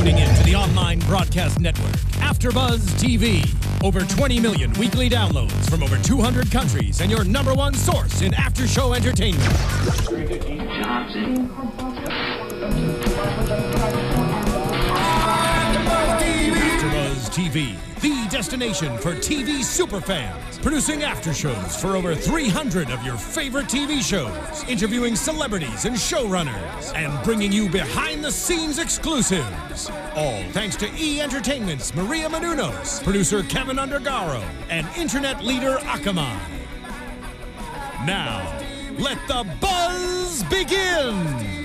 tuning in to the online broadcast network, AfterBuzz TV. Over 20 million weekly downloads from over 200 countries and your #1 source in after-show entertainment. AfterBuzz TV, the destination for TV superfans, producing aftershows for over 300 of your favorite TV shows, interviewing celebrities and showrunners, and bringing you behind-the-scenes exclusives. All thanks to E! Entertainment's Maria Menounos, producer Kevin Undergaro, and internet leader Akamai. Now, let the buzz begin!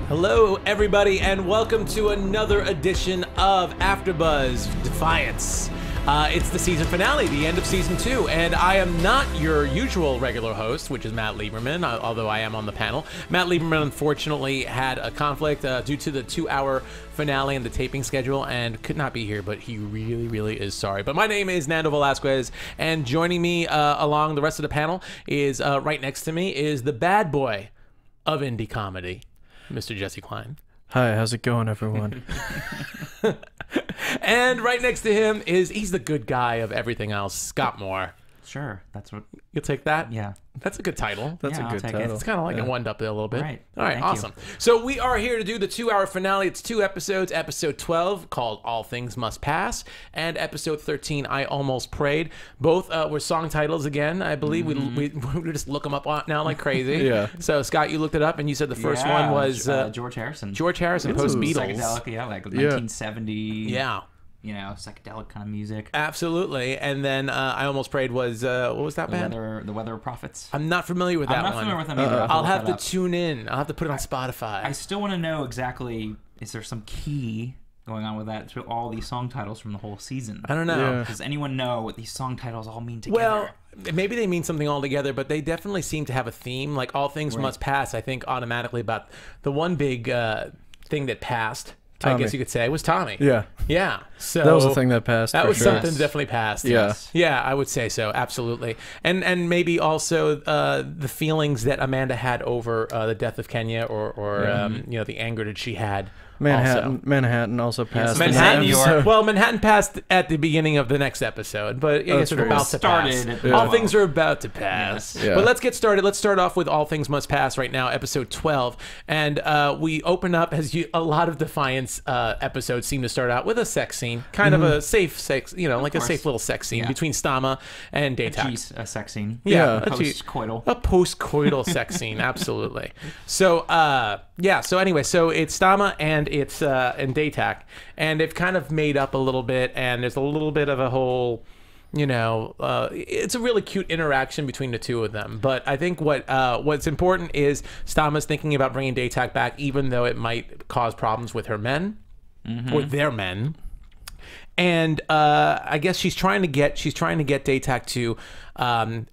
Hello, everybody, and welcome to another edition of AfterBuzz Defiance. It's the season finale, the end of season 2, and I am not your usual regular host, which is Matt Lieberman, although I am on the panel. Matt Lieberman, unfortunately, had a conflict due to the 2-hour finale and the taping schedule, and could not be here, but he really, really is sorry. But my name is Nando Velasquez, and joining me along the rest of the panel is, right next to me, is the bad boy of indie comedy, Mr. Jesse Klein. Hi, how's it going, everyone? And right next to him he's the good guy of everything else, Scott Moore. Sure, that's what. You'll take that? Yeah. That's a good title. That's Yeah, a I'll good take title. it. It's kind of like it one up there a little bit. Right. All right, Thank awesome. you. So we are here to do the 2-hour finale. It's 2 episodes. Episode 12, called All Things Must Pass, and episode 13, I Almost Prayed. Both were song titles again. I believe we just look them up now like crazy. Yeah. So, Scott, you looked it up, and you said the first one was George Harrison. George Harrison, post-Beatles. Psychedelic, yeah, like 1970. Yeah. You know, psychedelic kind of music. Absolutely. And then I Almost Prayed was, what was that band? The Weather Prophets. I'm not familiar with that one. I'm not familiar with them either. I'll have look to that up. tune in. I'll have to put it on Spotify. I still want to know exactly, is there some key going on with that to all these song titles from the whole season? I don't know. Yeah. Does anyone know what these song titles all mean together? Well, maybe they mean something altogether, but they definitely seem to have a theme. Like All Things Right. Must Pass, I think automatically about the one big thing that passed, I Tommy. guess you could say, was Tommy. Yeah, Yeah. So that was the thing that passed. That for was sure. something that definitely passed. Yeah. Yeah, I would say so. Absolutely. And maybe also the feelings that Amanda had over the death of Kenya or you know, the anger that she had. Manhattan also passed. in that Manhattan, New York. episode. Well, Manhattan passed at the beginning of the next episode, but I guess it's true. about to pass. Started. All Yeah. things are about to pass. Yes. Yeah. But let's get started. Let's start off with All Things Must Pass right now, episode 12. And we open up, as a lot of Defiance episodes seem to start out, with a sex scene. Kind of a safe sex, you know, like a course. safe little sex scene Yeah. between Stama and Daytak. Jeez, a sex scene. Yeah, Yeah. a che- Post-coital. a post-coital sex scene, absolutely. So, yeah. So anyway, so it's Stama and it's and Daytak, and they've kind of made up a little bit, and there's a little bit of a whole, you know, it's a really cute interaction between the two of them. But I think what's important is Stama's thinking about bringing Daytak back, even though it might cause problems with her men or their men. And I guess she's trying to get Daytak to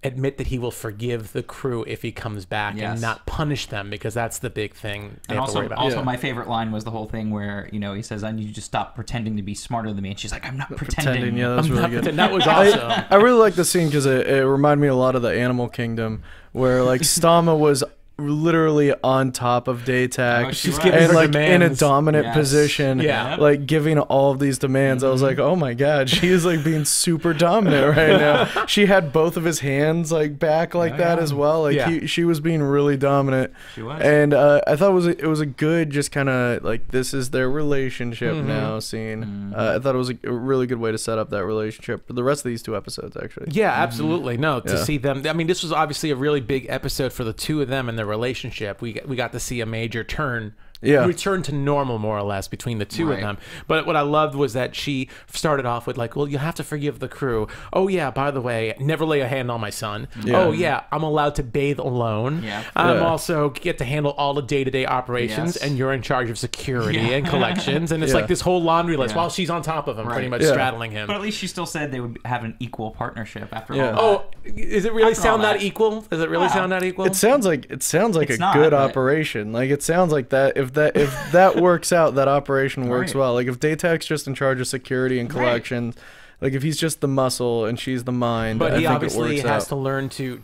admit that he will forgive the crew if he comes back and Yes. not punish them, because that's the big thing they And have to worry also, about. Yeah. my favorite line was the whole thing where, you know, he says, "I need you to stop pretending to be smarter than me," and she's like, "I'm not pretending." Yeah, that was really good. That was awesome. I really like the scene because it reminded me a lot of the Animal Kingdom, where like Stama was literally on top of Daytak, Oh, she was. giving and her like in a demands. dominant Yes. position, Yeah. like giving all of these demands. I was like, oh my god, she is like being super dominant right now. She had both of his hands like back like that yeah. as well. Like Yeah. she was being really dominant. She was. And I thought it was a good, just kind of like, this is their relationship now scene. I thought it was a really good way to set up that relationship for the rest of these 2 episodes, actually. Yeah, absolutely. No, to Yeah. see them. I mean, this was obviously a really big episode for the two of them and their relationship. We got to see a major turn. Yeah. Return to normal, more or less, between the two of Right. them. But what I loved was that she started off with like, well, you have to forgive the crew. Oh yeah, by the way, never lay a hand on my son. Yeah. Oh yeah, I'm allowed to bathe alone. Yeah. I'm Yeah. also get to handle all the day-to-day operations, Yes. and you're in charge of security Yeah. and collections. And it's Yeah. like this whole laundry list Yeah. while she's on top of him, pretty Right. much Yeah. straddling him. But at least she still said they would have an equal partnership after Yeah. all that. Oh, is it really After all sound that that. equal? Does it really Wow. sound that equal? It sounds like It's a not, good but- operation. Like it sounds like that if that works out, that operation works Right. well. Like if Daytak's just in charge of security and Right. collections, Like if he's just the muscle and she's the mind, But I he think obviously it works has out. to learn to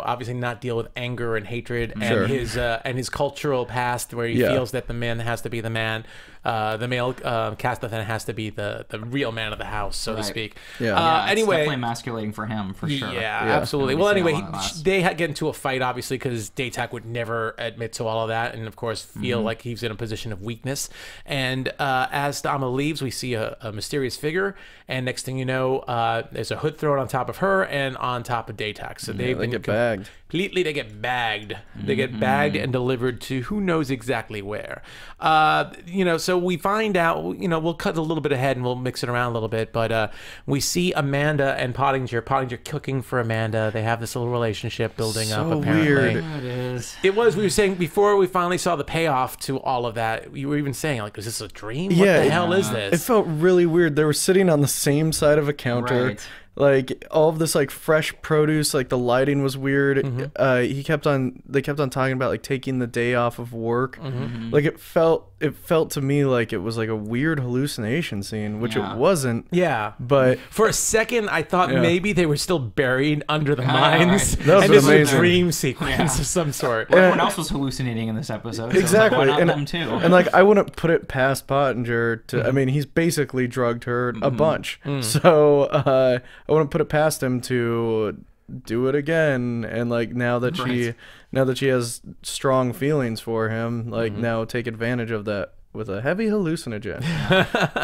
obviously not deal with anger and hatred Sure. and his cultural past where he Yeah. feels that the man has to be the man, the male Castithan has to be the real man of the house, so to Right. speak. Yeah. It's Anyway, definitely emasculating for him for sure. yeah, Yeah. absolutely. We Well, see how anyway, long it lasts. they get into a fight, obviously, because Daytak would never admit to all of that, and of course, feel like he's in a position of weakness. And as Stama leaves, we see a mysterious figure, and next thing you know, there's a hood thrown on top of her and on top of Daytak. So they've They been get bagged. completely. They get bagged. They get bagged and delivered to who knows exactly where. So we find out. We'll cut a little bit ahead and we'll mix it around a little bit. But we see Amanda and Pottinger. Pottinger cooking for Amanda. They have this little relationship building up. So Apparently, weird. There it is. it was. We were saying before we finally saw the payoff to all of that. You were even saying like, "Is this a dream? What Yeah, the hell is this?" It felt really weird. They were sitting on the same side of a counter. Right. Like all of this like fresh produce, like the lighting was weird. They kept on talking about like taking the day off of work. Like it felt to me like it was like a weird hallucination scene, which Yeah. it wasn't. Yeah. But For a second, I thought Yeah. maybe they were still buried under the Yeah, mines, right. That was and this was a amazing. dream sequence Yeah. of some sort. Well, everyone else was hallucinating in this episode. So Exactly, Why not and them too? and like I wouldn't put it past Pottinger to. I mean, he's basically drugged her a bunch, so I wouldn't put it past him to do it again. And like now that she has strong feelings for him, like now take advantage of that with a heavy hallucinogen.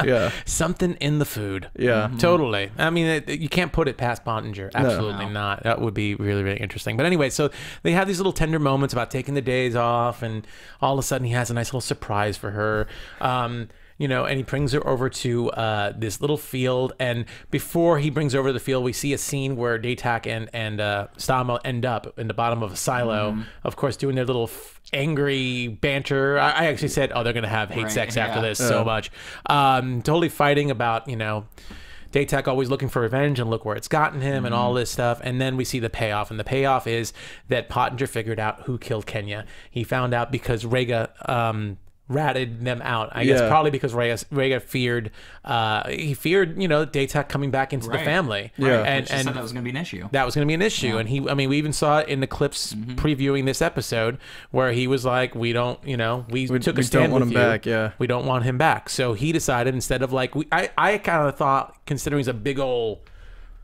Yeah, Something in the food. yeah. Totally. I mean, you can't put it past Pottinger. Absolutely No. not. That would be really, really interesting. But anyway, so they have these little tender moments about taking the days off, and all of a sudden he has a nice little surprise for her. And he brings her over to this little field. And before he brings her over to the field, we see a scene where Daytak and Stama end up in the bottom of a silo, of course, doing their little angry banter. I actually said, oh, they're going to have hate Right, sex after yeah. this so much. Totally fighting about, Daytak always looking for revenge and look where it's gotten him and all this stuff. And then we see the payoff. And the payoff is that Pottinger figured out who killed Kenya. He found out because Rhaegar ratted them out. I guess Yeah. probably because Rhaegar feared, Daytak coming back into the Right. family. Yeah. And, She said and that was going to be an issue. that was going to be an issue. And we even saw it in the clips previewing this episode where he was like, we don't, we took a we stand don't want with him you. back, yeah. We don't want him back. So he decided instead of like, I kind of thought, considering he's a big old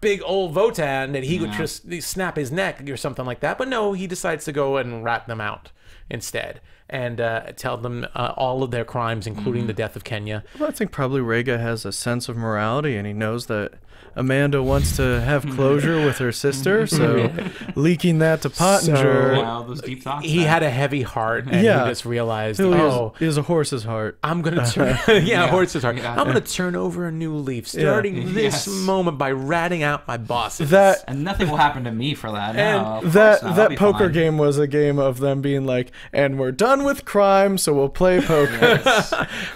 Votan, that he would just snap his neck or something like that. But no, he decides to go and rat them out instead and tell them all of their crimes, including the death of Kenya. Well, I think probably Rhaegar has a sense of morality, and he knows that Amanda wants to have closure with her sister, so leaking that to Pottinger. Wow, those deep thoughts. He there. had a heavy heart, and Yeah. he just realized, He oh, has a horse's heart. I'm gonna turn. Horse's heart. Yeah. I'm gonna turn over a new leaf, starting this Yes. moment by ratting out my bosses. That And nothing will happen to me for that. And No, of course that not. I'll that be poker fine. game was a game of them being like, and we're done with crime, so we'll play poker.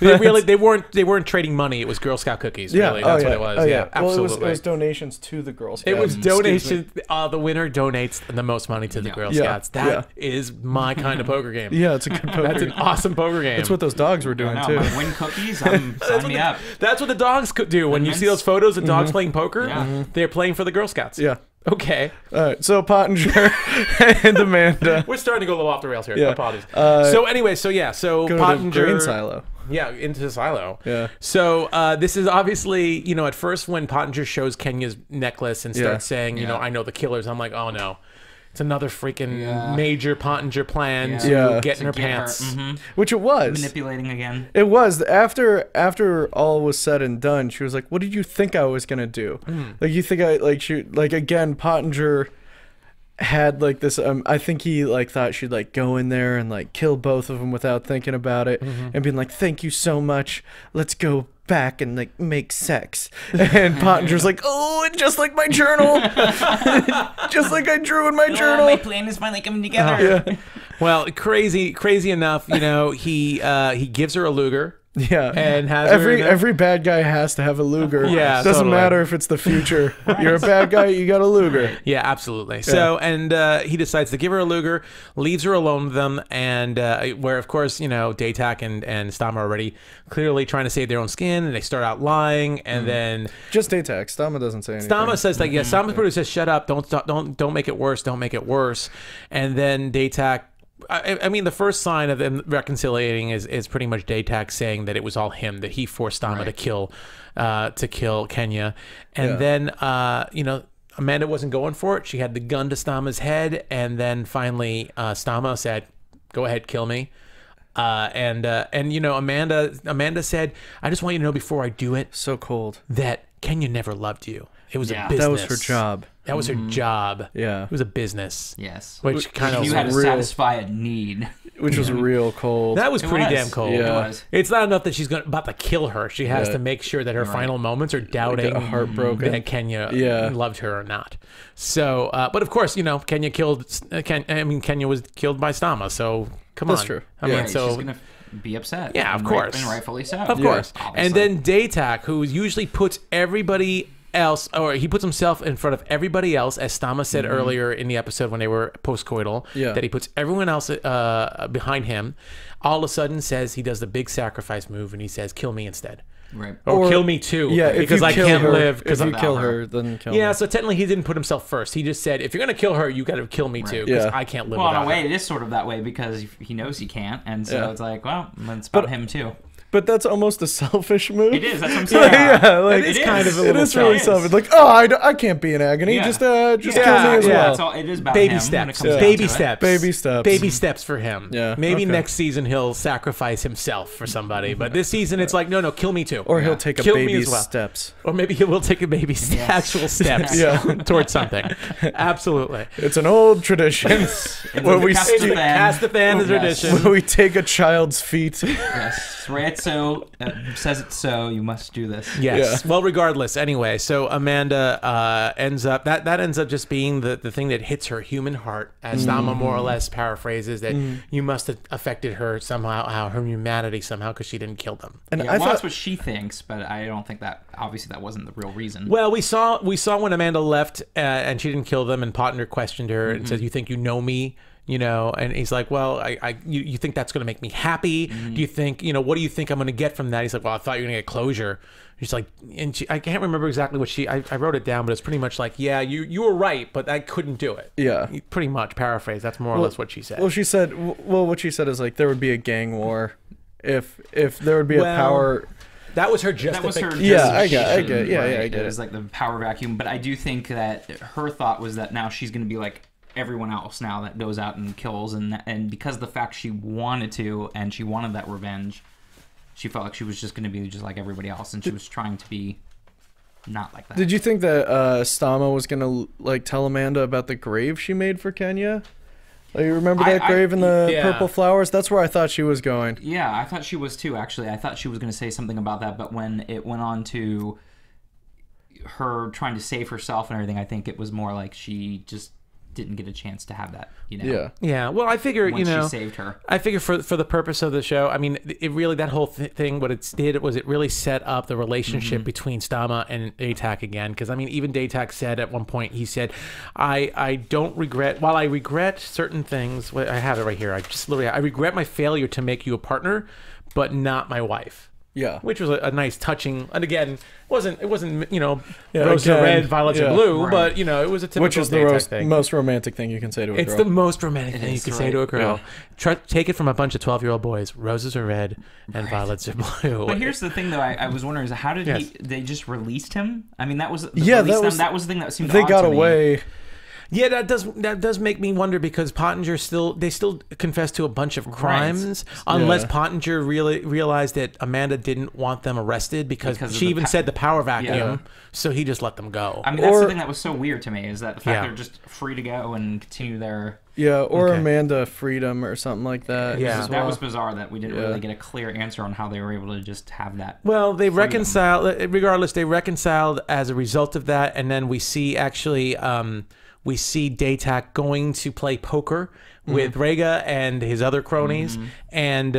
they weren't trading money. It was Girl Scout cookies. Yeah, Really, that's what it was. Oh, yeah, Well, absolutely. it was donations to the Girl Scouts. It was Excuse me. donation. The winner donates the most money to the Girl Yeah. Scouts. That is my kind of poker game. Yeah, it's a good poker. That's an awesome poker game. That's what those dogs were I doing know, too. my win cookies. Sign me up. That's what the dogs could do. When you see those photos of dogs playing poker, Yeah. they're playing for the Girl Scouts. Yeah. Okay. All right. So Pottinger and Amanda We're starting to go a little off the rails here. Yeah. Apologies. So anyway, so go to Pottinger, the grain silo. Yeah, into the silo. Yeah. So this is obviously, at first when Pottinger shows Kenya's necklace and starts saying, Yeah. I know the killers, I'm like, oh no. It's another freaking Yeah. major Pottinger plan Yeah. to Yeah. get in her To get her- pants. Which it was. Manipulating again. It was after all was said and done. She was like, "What did you think I was gonna do? Like you think I again Pottinger had like this. I think he like thought she'd like go in there and like kill both of them without thinking about it and being like, "Thank you so much. Let's go back and like make sex." And Pottinger's like, "Oh, just like my journal, just like I drew in my journal." my plan is finally coming together. Yeah. Well, crazy enough, he gives her a Luger. Yeah, And has her in it. every bad guy has to have a Luger. Yeah, doesn't totally. matter if it's the future. You're a bad guy, you got a Luger. Yeah, absolutely. So, and he decides to give her a Luger, leaves her alone with them, and where, of course, Daytak and Stama are already clearly trying to save their own skin, and they start out lying, and then Just Daytak. Stama doesn't say anything. Stama says, like, Stama's producer says, shut up, don't make it worse, don't make it worse. And then Daytak, I mean, the first sign of them reconciliating is pretty much Daytak saying that it was all him, that he forced Stama to kill Kenya. And then, Amanda wasn't going for it. She had the gun to Stama's head. And then finally, Stama said, go ahead, kill me. Amanda said, I just want you to know before I do it So cold. that Kenya never loved you. It was a Yeah. business. That was her job. That was her job. Yeah. It was a business. Yes. Which kind of you had to real- satisfy a need. Which was real cold. that was It pretty was. damn cold. It Yeah. was. It's not enough that she's about to kill her. She has to make sure that her final moments are doubting heartbroken. that Kenya Yeah. loved her or not. So, but of course, Kenya Kenya was killed by Stama. So come That's on. true. I mean, Right, so she's gonna be upset. Yeah, of And course. and rightfully so. of course. Obviously. And then Daytak, who usually puts everybody else, or he puts himself in front of everybody else, as Stama said earlier in the episode when they were postcoital, Yeah. that he puts everyone else behind him, all of a sudden says he does the big sacrifice move and he says, kill me instead. Right. Or kill me too, Yeah, if because you I kill can't her, live. If Because you I'm- kill her, then kill yeah, her. so technically he didn't put himself first. He just said, if you're going to kill her, you got to kill me too, because Yeah. I can't live Well, in without a way, her. it is sort of that way because he knows he can't, and so Yeah. it's like, well, it's about him too. But that's almost a selfish move. It is. That's what I'm saying. Yeah, like It is kind of a it little is really selfish. selfish. Like, oh, I can't be in agony. Yeah. Just kill me as yeah. well. It's all, it is about Baby him when it steps, comes down baby to it. steps, Baby steps. baby steps for him. Yeah, maybe okay. next season he'll sacrifice himself for somebody, but this season it's like, no, kill me too. Or he'll take a Kill me baby's as well. steps. Or maybe he will take a baby actual steps Yeah. towards something. Absolutely. It's an old tradition where we Cast the st- fan. Cast the fan is Yes. tradition. where we take a child's feet. Yes, right. So says it. So you must do this. Yes. Yeah. Well, regardless, anyway, so Amanda ends up that ends up just being the thing that hits her human heart, as Stama more or less paraphrases that you must have affected her somehow, her humanity somehow, because she didn't kill them. And Yeah, I well, that's thought, what she thinks, but I don't think that. Obviously, that wasn't the real reason. Well, we saw when Amanda left and she didn't kill them, and Pottinger questioned her and said, "You think you know me?" And he's like, well, you think that's going to make me happy? Do you think, what do you think I'm going to get from that? He's like, well, I thought you were going to get closure. She's like, I can't remember exactly what I wrote it down, but it's pretty much like, yeah, you were right, but I couldn't do it. yeah. Pretty much paraphrase. That's more or less what she said. Well, she said. Well, what she said is like there would be a gang war if there would be Well, a power. that was her that was her. justification. Yeah, I justification, get it. Yeah, right? I get It it. was like the power vacuum, but I do think that her thought was that now she's going to be like everyone else now that goes out and kills, and because of the fact she wanted to and she wanted that revenge, she felt like she was just going to be just like everybody else, and she was trying to be not like that. Did you think that Stama was gonna like tell Amanda about the grave she made for Kenya? Like, you remember that I- grave in the yeah. purple flowers? That's where I thought she was going. Yeah, I thought she was too, actually. I thought she was going to say something about that, but when it went on to her trying to save herself and everything, I think it was more like she just didn't get a chance to have that, Yeah. Yeah. Well, I figure, once she saved her. I figure for the purpose of the show, I mean, it really, that whole thing, what it did was it really set up the relationship between Stama and Daytak again. Because, I mean, even Daytak said at one point, he said, I don't regret, while I regret certain things, well, I have it right here. I regret my failure to make you a partner, but not my wife. Yeah. Which was a nice touching, and again, it wasn't roses are again, red, violets are blue, right. but it was a typical Which is the Daytak thing. most romantic thing you can say to a It's girl. the most romantic thing you is, can say right. to a girl. Take it from a bunch of 12-year-old boys. Roses are red and violets are blue. But here's the thing, though. I was wondering: is how did Yes. they just released him? I mean, that was Yeah, that was- that was the thing that seemed they odd got to me. away. Yeah, that does make me wonder, because Pottinger still confessed to a bunch of crimes, unless Yeah. Pottinger really realized that Amanda didn't want them arrested because Because of she the even said the power vacuum, Yeah. so he just let them go. I mean, that's the Or- thing that was so weird to me, is that the fact Yeah. they're just free to go and continue their. Yeah, or Okay. Amanda Freedom or something like that. Yeah. as That well. was bizarre that we didn't Yeah. really get a clear answer on how they were able to just have that. Well, they reconciled. Regardless, they reconciled as a result of that, and then we see actually, we see Daytak going to play poker with Rhaegar and his other cronies, and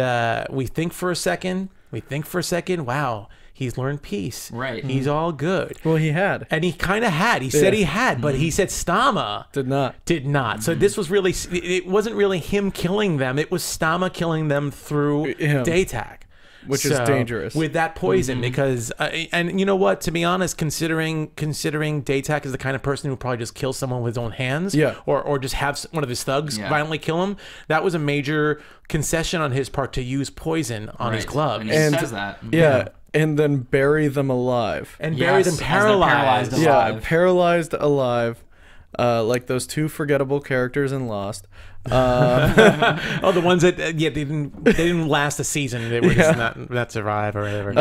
we think for a second We think for a second, wow, he's learned peace. Right. He's all good. Well, he had. And he kind of had. He said he had, but he said Stama Did not. did not. So this was really, it wasn't really him killing them. It was Stama killing them through Him. Daytak. Which is dangerous. With that poison, because, and you know what, to be honest, considering Daytak is the kind of person who would probably just kill someone with his own hands, Yeah. or just have one of his thugs Yeah. violently kill him, that was a major concession on his part to use poison on his Right. gloves. And he And- says that. Yeah. And then bury them alive. And bury them Yes, as they're paralyzed. paralyzed Yeah, alive. paralyzed alive. Like those two forgettable characters in Lost. Oh, the ones that they didn't last a season. They were just not survive or whatever.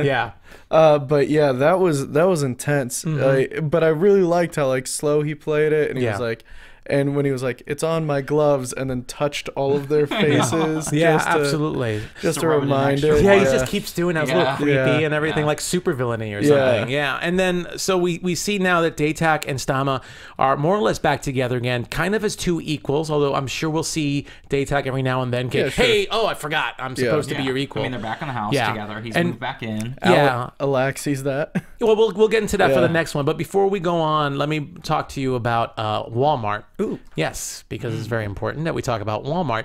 Yeah. But yeah, that was intense. But I really liked how like slow he played it, and he was Yeah. like, and when he was like, "It's on my gloves," and then touched all of their faces. Yeah, just to- absolutely. Just to a rub it in reminder. extra Yeah, he Yeah. just keeps doing that. It's a little Yeah. creepy Yeah. and everything, Yeah. like super villainy or Yeah. something. Yeah. And then, so we see now that Daytak and Stama are more or less back together again, kind of as two equals, although I'm sure we'll see Daytak every now and then get, Yeah, sure. hey, oh, I forgot. I'm supposed to be Yeah. your equal. I mean, they're back in the house Yeah. together. He's And- moved back in. Yeah. Alex sees that. Well, we'll get into that for Yeah. the next one. But before we go on, let me talk to you about Walmart. Ooh. Yes, because it's very important that we talk about Walmart.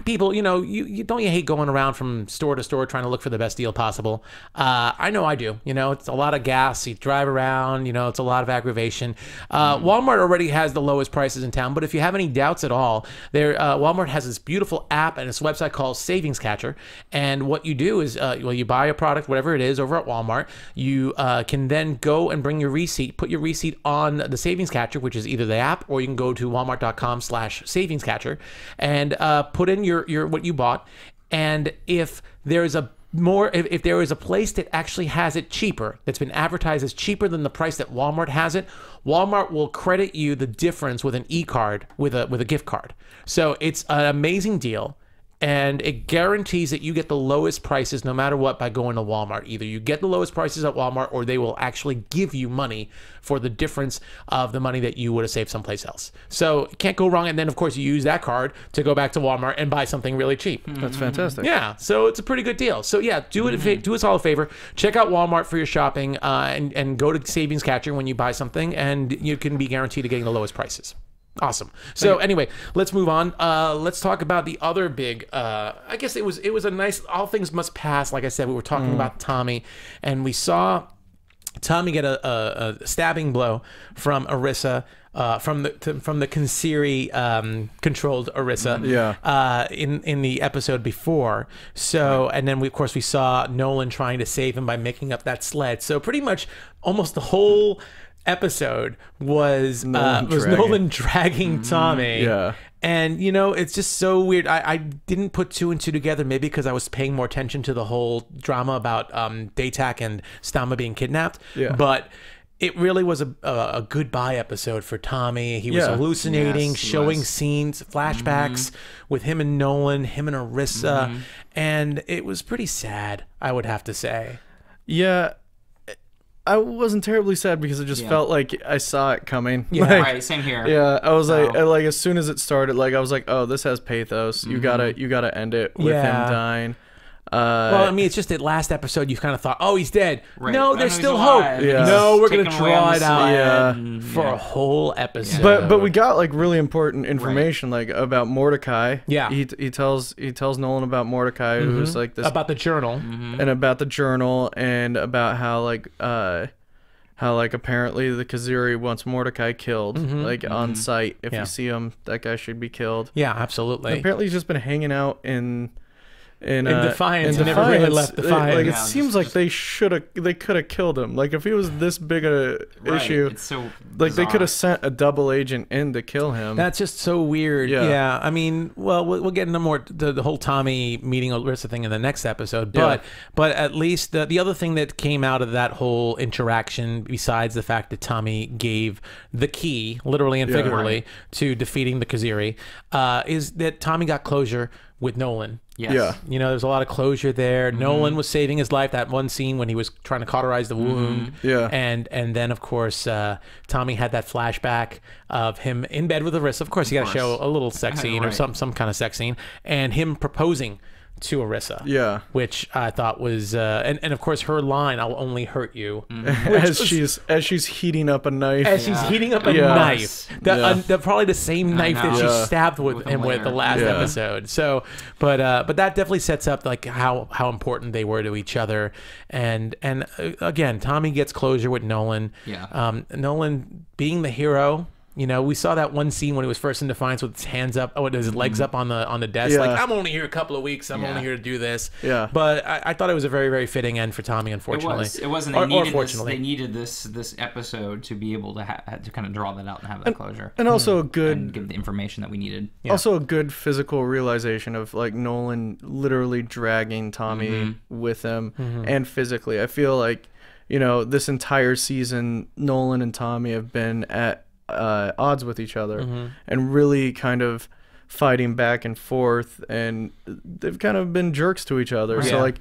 People, you don't you hate going around from store to store trying to look for the best deal possible? I know I do. It's a lot of gas. You drive around. It's a lot of aggravation. Walmart already has the lowest prices in town. But if you have any doubts at all, Walmart has this beautiful app and this website called Savings Catcher. And what you do is, you buy a product, whatever it is, over at Walmart. You can then go and bring your receipt, put your receipt on the Savings Catcher, which is either the app, or you can go to walmart.com/savings catcher and put in your what you bought. And if there is if there is a place that actually has it cheaper, that's been advertised as cheaper than the price that Walmart has it, Walmart will credit you the difference with an e-card, with a gift card. So it's an amazing deal. And it guarantees that you get the lowest prices no matter what by going to Walmart. Either you get the lowest prices at Walmart, or they will actually give you money for the difference of the money that you would have saved someplace else. So can't go wrong. And then, of course, you use that card to go back to Walmart and buy something really cheap. That's fantastic. Yeah, so it's a pretty good deal. So yeah, do us all a favor. Check out Walmart for your shopping, and go to Savings Catcher when you buy something, and you can be guaranteed to getting the lowest prices. Awesome. So anyway, let's move on. Let's talk about the other big. I guess it was a nice. All things must pass. Like I said, we were talking about Tommy, and we saw Tommy get a stabbing blow from Orisa. From the Kansiri controlled Orisa, in the episode before. So, and then we saw Nolan trying to save him by making up that sled. So pretty much almost the whole episode was Nolan dragging Tommy. Yeah. And, it's just so weird. I didn't put two and two together, maybe because I was paying more attention to the whole drama about Daytak and Stama being kidnapped. Yeah. But it really was a goodbye episode for Tommy. He was Yeah. hallucinating, Yes, he showing was. scenes, flashbacks with him and Nolan, him and Orisa. And it was pretty sad, I would have to say. Yeah. I wasn't terribly sad because it just felt like I saw it coming. Yeah. Like, Right, same here. yeah, I was like, Oh. as soon as it started, like I was like, oh, this has pathos. You gotta end it with Yeah. him dying. Well, I mean, it's just that last episode you kind of thought, oh, he's dead. Right. No, Oh, there's he's still alive. hope. Yeah. No, we're Taking going to away on draw the it out sled Yeah. and- for a whole episode. But we got like really important information like about Mordecai. Yeah. He tells Nolan about Mordecai, who's like this, about the journal. and about the journal, and about how apparently the Kazuri wants Mordecai killed, like on sight. If Yeah. you see him, that guy should be killed. Yeah, absolutely. Apparently, he's just been hanging out in Defiance. He never really left Defiance. Like it Yeah, seems like they could have killed him. Like if he was this big a Right, issue, It's so like they bizarre. could have sent a double agent in to kill him. That's just so weird. Yeah. Yeah. I mean, well, we'll get into more the whole Tommy meeting Orisa thing in the next episode. Yeah. But at least the other thing that came out of that whole interaction, besides the fact that Tommy gave the key, literally and Yeah. figuratively, to defeating the Kaziri, is that Tommy got closure with Nolan. Yes. Yeah. There's a lot of closure there. Nolan was saving his life. That one scene when he was trying to cauterize the wound. Yeah. And then, of course, Tommy had that flashback of him in bed with Orisa. Of course, you got to show a little sex scene or Right. some kind of sex scene. And him proposing to Arissa. Yeah. Which I thought was, and of course her line, "I'll only hurt you," As she's heating up a knife. as she's heating up a Yeah. knife, probably the same knife that she Yeah. stabbed him with later. the last Yeah. episode. So, but that definitely sets up like how important they were to each other, and again, Tommy gets closure with Nolan. Yeah. Nolan being the hero. You know, we saw that one scene when he was first in Defiance with his hands up, with his legs up on the desk, Yeah. like, I'm only here a couple of weeks, I'm only here to do this. Yeah. But I thought it was a very, very fitting end for Tommy, unfortunately. It wasn't. Or They needed, fortunately. they needed this episode to be able to to kind of draw that out and have that closure. And also a and good give the information that we needed. also a good physical realization of like Nolan literally dragging Tommy with him and physically. I feel like, you know, this entire season Nolan and Tommy have been at odds with each other and really kind of fighting back and forth, and they've kind of been jerks to each other. So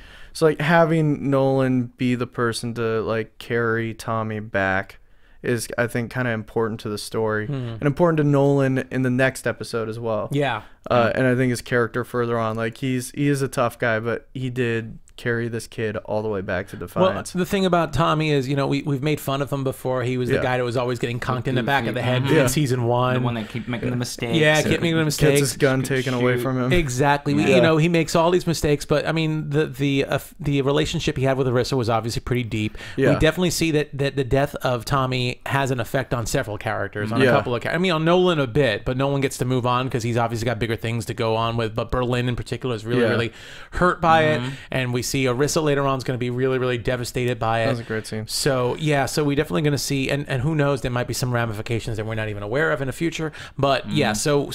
like having Nolan be the person to like carry Tommy back is, I think, kind of important to the story and important to Nolan in the next episode as well. Yeah. And I think his character further on, like he is a tough guy, but he did carry this kid all the way back to Defiance. Well, the thing about Tommy is, you know, we've made fun of him before. He was the guy that was always getting conked in the back of the head in season 1. The one that keep making the mistakes. Yeah, keep making the mistakes. Gets his gun taken away from him. Exactly. You know, he makes all these mistakes, but I mean, the relationship he had with Arissa was obviously pretty deep. Yeah. We definitely see that the death of Tommy has an effect on several characters, on a couple of. I mean, on Nolan a bit, but Nolan gets to move on because he's obviously got bigger things to go on with. But Berlin in particular is really hurt by it, and we see Arissa later on is going to be really devastated by it. That was a great scene. So yeah, so we're definitely going to see, and who knows, there might be some ramifications that we're not even aware of in the future. But yeah, so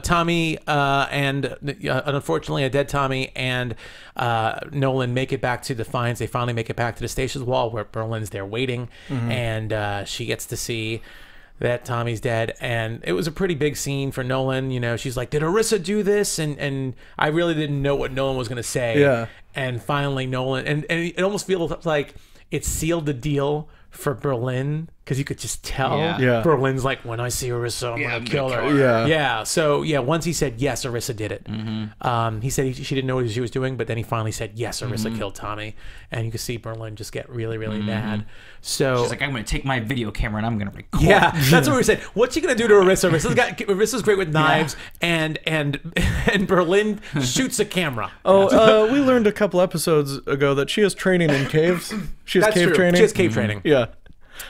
Tommy and unfortunately a dead Tommy and Nolan make it back to Defiance. They finally make it back to the station's wall where Berlin's there waiting, and she gets to see that Tommy's dead, and it was a pretty big scene for Nolan. You know, she's like, "Did Arissa do this?" And I really didn't know what Nolan was going to say. Yeah. And finally, Nolan, and it almost feels like it sealed the deal for Berlin, because you could just tell Yeah. Berlin's like, when I see Arissa, I'm gonna kill her. Yeah. So once he said yes, Arissa did it. He said she didn't know what she was doing, but then he finally said yes, Arissa killed Tommy, and you could see Berlin just get really mad. So She's like, I'm going to take my video camera and I'm going to record. yeah, that's what we said. What's she gonna do to Arissa? Arissa's great with knives, and Berlin shoots a camera. Oh, we learned a couple episodes ago that she has training in caves. She has That's cave true. training. She has cave training. Yeah.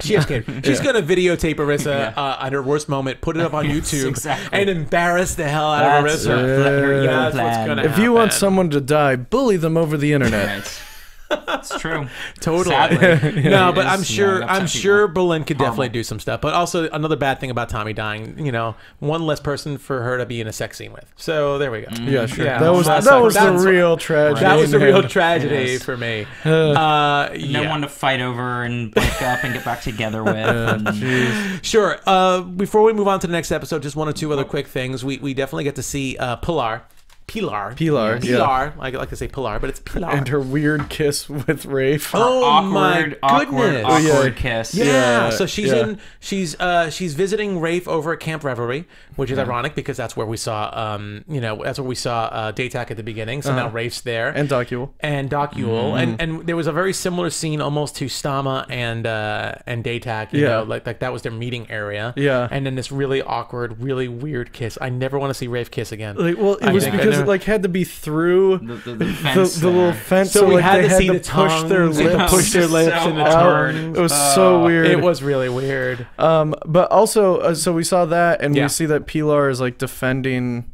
She has cave. She's gonna videotape Arissa at her worst moment, put it up on YouTube, exactly. and embarrass the hell out of That's Arissa. That's That's what's gonna If you want happen. someone to die, bully them over the internet. Right. It's true. Totally. Sadly. No, It but is, I'm sure you upset I'm sure people. Berlin could definitely do some stuff. But also another bad thing about Tommy dying, you know, one less person for her to be in a sex scene with. So there we go. Yeah, sure. Yeah, that was that's the what- real tragedy. That was the in real hand. tragedy Yes. for me. No Yeah. one to fight over and break up and get back together with. And, Sure. Before we move on to the next episode, just one or two other quick things. We definitely get to see Pilar. Pilar, Pilar. yeah. I like to say Pilar, but it's Pilar. And her weird kiss with Rafe. Oh my goodness. awkward kiss. Yeah. Yeah, So she's yeah. she's visiting Rafe over at Camp Revelry, which is ironic because that's where we saw that's where we saw Daytak at the beginning. So now Rafe's there. And Docule. And Docule, and there was a very similar scene almost to Stama and Daytak. You know, like that was their meeting area. Yeah. And then this really awkward, really weird kiss. I never want to see Rafe kiss again. Like, well, it I was think I because never- it like had to be through The fence. the little there. fence, So we like, had they to had see to the push their tongues, they had to lips. push their lips So and the out. tongues. It was so weird. It was really weird. But also, so we saw that, and Yeah. we see that Pilar is like defending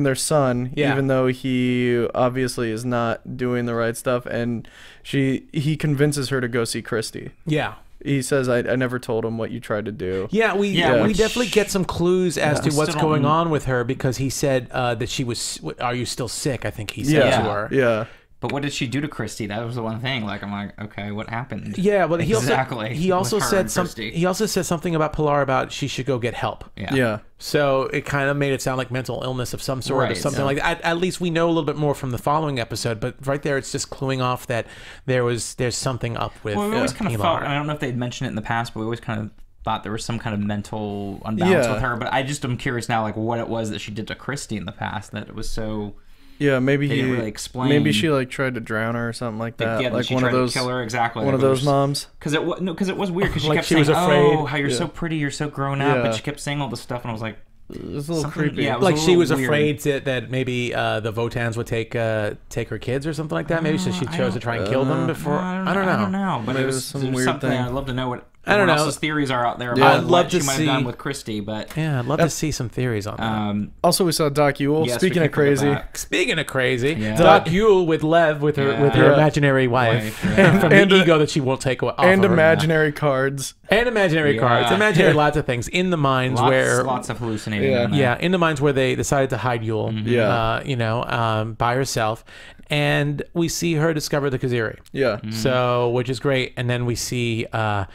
their son, Yeah. even though he obviously is not doing the right stuff, and he convinces her to go see Christy. Yeah. He says, I never told him what you tried to do. Yeah, we which- definitely get some clues as to We what's still going don't- on with her, because he said that she was. Are you still sick? I think he said Yeah. to her. Yeah. But what did she do to Christy? That was the one thing. Like, I'm like, okay, what happened? Yeah, but Exactly, he also with her said and something. Christy. He also said something about Pilar about she should go get help. Yeah. So it kind of made it sound like mental illness of some sort, or Right, something yeah. like that. At least we know a little bit more from the following episode. But right there, it's just cluing off that there's something up with Well, we always kind of Pilar. felt, and I don't know if they'd mentioned it in the past, but we always kind of thought there was some kind of mental unbalance Yeah. with her. But I just am curious now, like what it was that she did to Christy in the past that it was so. Yeah, maybe They he didn't really explain. Maybe she like tried to drown her or something like that. Yeah, like she one tried of those to kill her exactly. one of those moms. Because it was weird because she Like kept she saying, was afraid. "Oh, how you're so Yeah. pretty, you're so grown up," Yeah. but she kept saying all this stuff, and I was like, It was a little Something- creepy. yeah, it was Like a she was little weird. afraid that maybe the Votans would take her kids or something like that. Maybe so she I chose to try and kill them before. I I don't know. know, but Maybe it it was was some there's weird something. thing. I'd love to know what I don't everyone know. else's theories are out there Yeah. about I'd love what to she might have see- done with Christy, but Yeah, I'd love to see some theories on that. Also, we saw Doc Yule. yes, Speaking we of can forget crazy, that. Speaking of crazy, Yeah. Doc Yule with Lev with her Yeah. imaginary wife, yeah. from And the a- ego that she won't take away. off and of her. imaginary cards. And imaginary Yeah. cards, imaginary lots of things in the mines where lots of hallucinating. Yeah. on that. yeah, in the mines where they decided to hide Yule, Yeah. by herself, and we see her discover the Kaziri. Yeah. So, which is great, and then we see her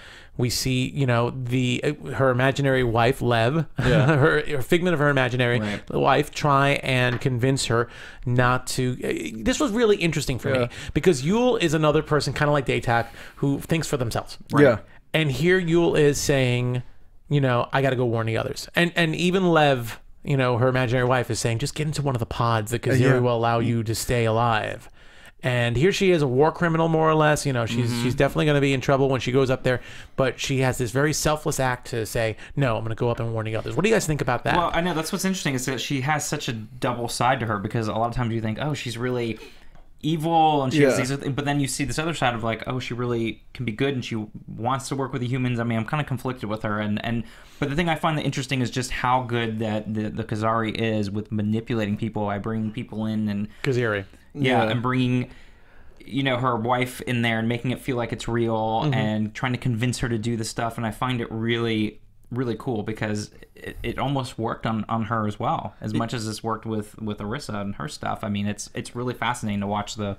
imaginary wife Lev, Yeah. her figment of her imaginary Right. wife, try and convince her not to. This was really interesting for Yeah. me because Yule is another person, kind of like Daytak, who thinks for themselves. Yeah. And here Yule is saying, I got to go warn the others, and even Lev, her imaginary wife, is saying, just get into one of the pods. The Kaziri Yeah. will allow you to stay alive. And here she is, a war criminal, more or less. She's definitely going to be in trouble when she goes up there. But she has this very selfless act to say, no, I'm going to go up and warn the others. What do you guys think about that? Well, I know that's what's interesting is that she has such a double side to her because a lot of times you think, oh, she's really evil and she has Yeah. these, but then you see this other side of like, oh, she really can be good and she wants to work with the humans. I mean, I'm kind of conflicted with her, but the thing I find that interesting is just how good that the Kazari is with manipulating people by bringing people in and Kaziri. yeah, Yeah. and bringing her wife in there and making it feel like it's real and trying to convince her to do the stuff. And I find it really, really cool because it almost worked on her as well, as much as this worked with Arissa and her stuff. I mean, it's really fascinating to watch the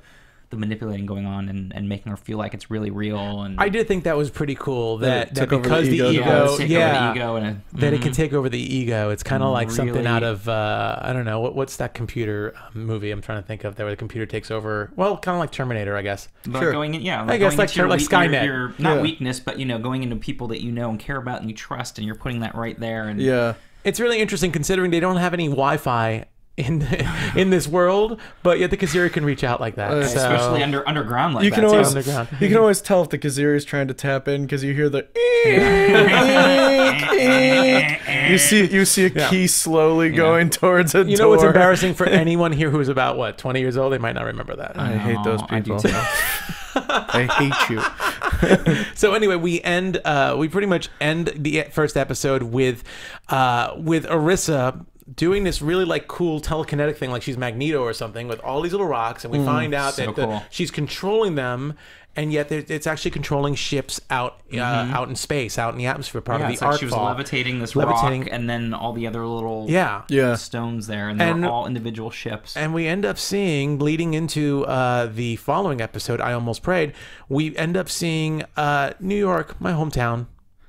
manipulating going on and making her feel like it's really real. And I did think that was pretty cool that it took over because the the ego. ego, yeah, let's take over the ego and that it can take over the ego. It's kind of like something Really- out of I don't know what's that computer movie I'm trying to think of there where the computer takes over. Well, kind of like Terminator, I guess. But Sure. going in, yeah, I guess going like into your like Skynet. your not Yeah. weakness, but going into people that you know and care about and you trust, and you're putting that right there. And Yeah. It's really interesting considering they don't have any Wi-Fi in this world, but yet the Kaziri can reach out like that. So- especially underground like You that. can too. always Underground. you can always tell if the Kaziri is trying to tap in because you hear the you see a key slowly going towards a door. You know what's embarrassing for anyone here who's about 20 years old? They might not remember that. I hate those I do people. too. I hate you. So anyway, we pretty much end the first episode with Arissa doing this really like cool telekinetic thing, like she's Magneto or something, with all these little rocks, and we find out so that cool. she's controlling them, and yet it's actually controlling ships out in space, out in the atmosphere, part Yeah, of it's the like arc she was fall. levitating this Levitating. rock, and then all the other little Yeah. Yeah. stones there, and And- they're all individual ships. And we end up seeing, leading into the following episode, I Almost Prayed, we end up seeing New York, my hometown,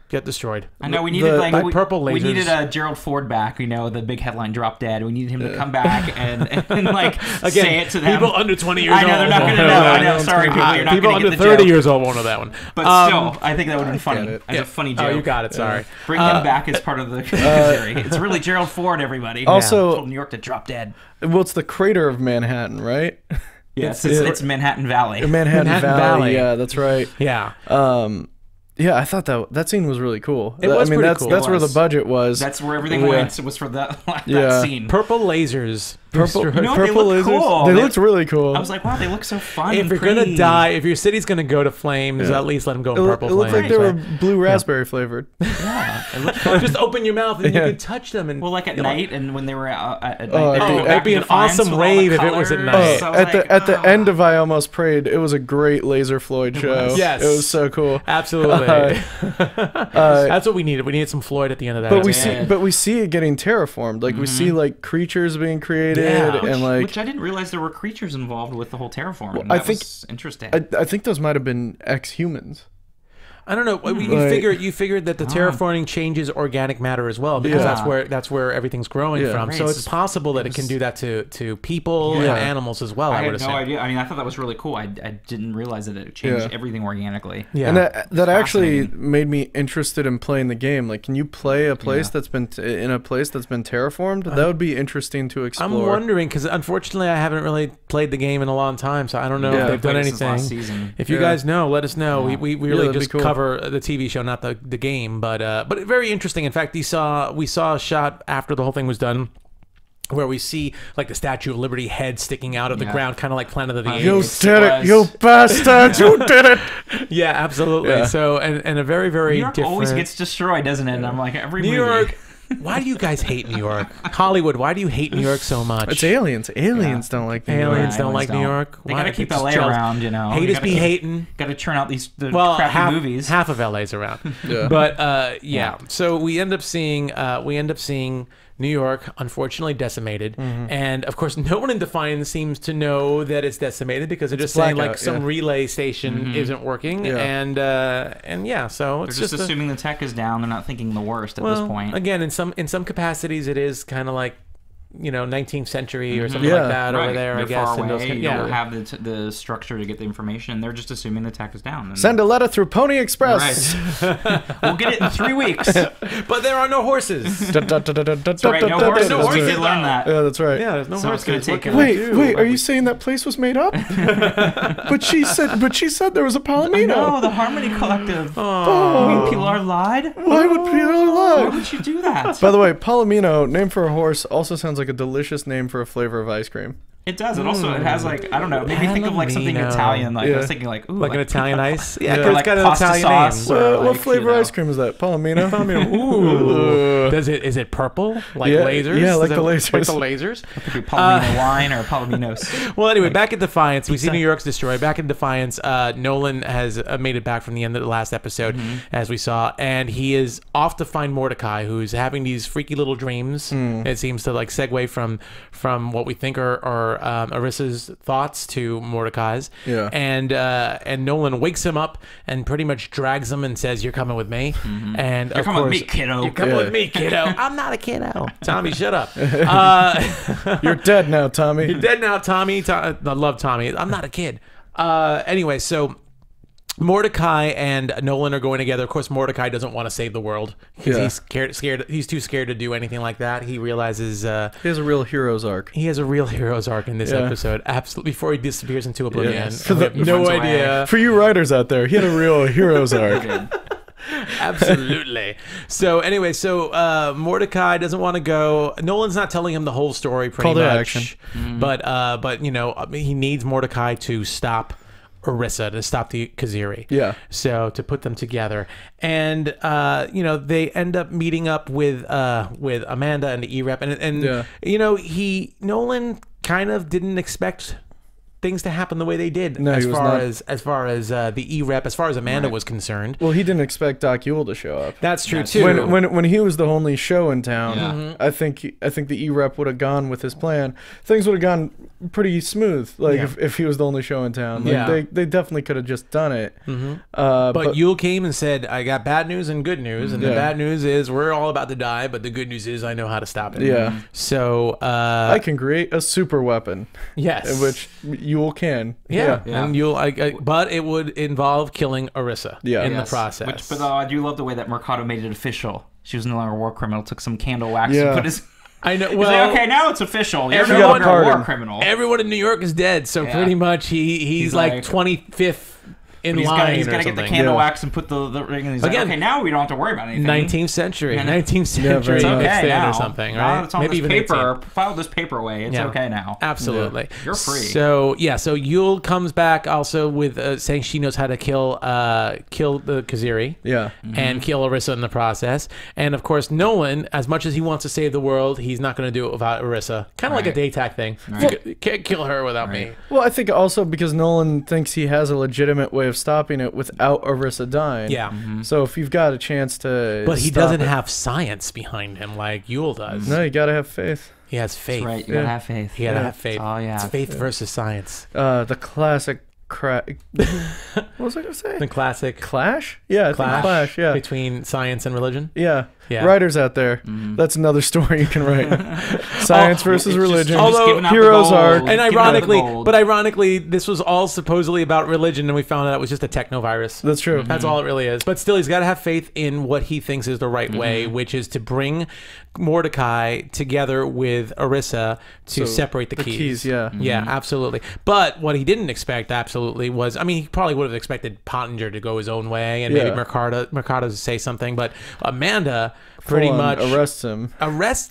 get destroyed. I know we needed by purple we lasers. needed Gerald Ford back. The big headline "Drop Dead." We needed him to come back and like Again, say it to them. people under 20 years I know old. they're not going to know. I know. Sorry, people, you're not People going to under get the 30 joke. years old won't know that one. But still, I think that would have been funny. it. As a funny joke. Oh, you got it. Sorry. Bring him back as part of the Kaziri. It's really Gerald Ford, everybody. Also- told New York to drop dead. Well, it's the crater of Manhattan, right? Yes, it's Manhattan Valley. Manhattan Manhattan Valley. Valley. Yeah, that's right. Yeah. Yeah, I thought that scene was really cool. It was pretty that's cool. that's It where the was. budget was. That's where everything Yeah. went. Was for that Yeah. scene. Purple lasers. purple. You know, they purple look lasers. cool. They They- looked really cool. I was like, wow, they look so fun. If and you're gonna pretty. die, if your city's gonna go to flames, at least let them go in it, purple it looked like flames. they were right? blue raspberry flavored. Yeah, it looked fun. Just open your mouth and Yeah. you can touch them. And Well, like at night, and when they were at night, Oh, they it'd would be- go back it'd be in an Defiance awesome with all the rave if it was at colors. night. So I was at the like, end of I Almost Prayed, it was a great Laser Floyd show. was. Yes. It was so cool. Absolutely. That's what we needed. We needed some Floyd at the end of that. But we episode. see it getting terraformed. Like we see like creatures being created Yeah. and like which I didn't realize there were creatures involved with the whole terraforming. I That think- was interesting. I think those might have been ex-humans. I don't know. You figured that the terraforming changes organic matter as well, because that's where everything's growing from. Right, So it's possible that it can do that to people and animals as well. I would had no assume. idea. I mean, I thought that was really cool. I didn't realize that it changed everything organically. Yeah. And that actually made me interested in playing the game. Like, can you play a place that's been in a place that's been terraformed? That would be interesting to explore. I'm wondering, because unfortunately I haven't really played the game in a long time, so I don't know if they've done anything. Last season. If you guys know, let us know. We really that'd be just cool. cover the TV show, not the game, but very interesting. In fact, we saw a shot after the whole thing was done, where we see like the Statue of Liberty head sticking out of the ground, kind of like Planet of the Apes. You did it, you bastard! You did it. Yeah, absolutely. Yeah. So and a very, very New York different. always gets destroyed, doesn't it? And I'm like, every New movie. York. Why do you guys hate New York? Hollywood, why do you hate New York so much? It's aliens. Aliens don't like New York. Aliens don't aliens like New York. They Why? gotta keep It's LA jealous. around, you know. Haters be hating. Gotta churn out these Well, crappy movies. half of LA's around. Yeah. But so we end up seeing New York unfortunately decimated, and of course no one in Defiance seems to know that it's decimated, because they're just saying like blackout, some relay station isn't working, Yeah. and so it's They're just assuming the tech is down. They're not thinking the worst at this point. Again, in some capacities, it is kind of like 19th century or something Yeah. like that over there. They're I guess. far and those away. kind- You don't have the structure to get the information. They're just assuming the tech is down. And Send a letter through Pony Express. Right. We'll get it in 3 weeks. But there are no horses. That's right. No horses. No We horses, did learn though. that. Yeah, that's right. Yeah, there's no So it's horses. gonna take What a- can I Wait, do? are you saying that place was made up? But she said there was a Palomino. No, the Harmony Collective. Oh. You mean Pilar lied? Why would Peter Why lie? would you do that? By the way, Palomino, name for a horse, also sounds like a delicious name for a flavor of ice cream. It does. It also it has like I don't know. Maybe think of like something Palomino. Italian. Like I Yeah. was thinking like ooh, Like an Italian ice? Yeah, Yeah. it's Like got an pasta Italian sauce. name. Or What like, flavor you know. ice cream is that? Palomino? Ooh. Is it purple? Like Yeah, lasers? yeah, like Is the it Like lasers. the lasers? Could be Palomino wine or Palominos. Well, anyway, back at Defiance, we see New York's destroyed. Back in Defiance, Nolan has made it back from the end of the last episode, as we saw, and he is off to find Mordecai, who's having these freaky little dreams. It seems to like segue from what we think are Arissa's thoughts to Mordecai's. Yeah. And Nolan wakes him up and pretty much drags him and says, "You're coming with me." And You're of coming with course, me, kiddo. You're coming Yeah. with me, kiddo. I'm not a kiddo. Tommy, shut up. You're dead now, Tommy. You're dead now, Tommy. I love Tommy. I'm not a kid. Anyway, so Mordecai and Nolan are going together. Of course, Mordecai doesn't want to save the world because Yeah. he's scared. He's too scared to do anything like that. He realizes He has a real hero's arc. he has a real hero's arc in this Yeah. episode. Absolutely, before he disappears into oblivion. Yes. We have no runs away. idea. For you writers out there, he had a real hero's arc. Absolutely. So anyway, Mordecai doesn't want to go. Nolan's not telling him the whole story pretty Call to much. action. But he needs Mordecai to stop Orissa, to stop the Kaziri. Yeah. So to put them together, and they end up meeting up with Amanda and the E-Rep, and Yeah. Nolan kind of didn't expect things to happen the way they did, No, as he was far not. as far as the E-Rep, as far as Amanda was concerned. Well, he didn't expect Doc Yule to show up. That's true That's too. true. When he was the only show in town, Yeah. I think the E-Rep would have gone with his plan. Things would have gone pretty smooth. Like Yeah. if he was the only show in town, like, Yeah. they definitely could have just done it. But Yule came and said, "I got bad news and good news, and the Yeah. bad news is we're all about to die, but the good news is I know how to stop it." Yeah. So I can create a super weapon, yes, which Yule can. yeah, Yeah. and Yule, but it would involve killing Orissa. Yeah. in Yes. the process. But I do love the way that Mercado made it official. She was no longer a war criminal. Took some candle wax Yeah. and put his. I know. He's Well, like, okay, now it's official. You're everyone no longer a war pardon. criminal. everyone in New York is dead, so Yeah. pretty much he's He's like like- 25th in He's line. gotta or get the something. candle Yeah. wax and put the ring. And he's Again, like, okay, now we don't have to worry about anything. 19th century, Yeah. 19th Yeah, century very much. mixed Okay in now. or something, Now right? it's on this 18th. paper. File this paper away. It's Yeah. okay now. Absolutely. You're free. So Yule comes back also with saying she knows how to kill the Kaziri. Yeah. And kill Orissa in the process. And of course, Nolan, as much as he wants to save the world, he's not going to do it without Orissa. Kind of like a Right. Daytac thing. Right. You can't kill her without me. Well, I think also because Nolan thinks he has a legitimate way of stopping it without Orissa dying. Yeah. So if you've got a chance to, But he stop doesn't it- have science behind him like Yule does. No, you gotta have faith. He has faith. Right. You Yeah. gotta have faith. You gotta have faith. Oh, yeah. It's faith versus science. The classic what was I gonna say? The classic Clash? Yeah, I think Clash. Yeah, between science and religion. yeah. Yeah. Writers out there, that's another story you can write. Science versus religion. Although heroes are, And ironically, this was all supposedly about religion, and we found out it was just a technovirus. that's true. That's all it really is. But still, he's got to have faith in what he thinks is the right way, which is to bring Mordecai together with Orissa to separate the keys. Yeah. Yeah, absolutely. But what he didn't expect, absolutely, was, I mean, he probably would have expected Pottinger to go his own way and maybe Yeah. Mercado to say something. But Amanda pretty Full on much arrests him.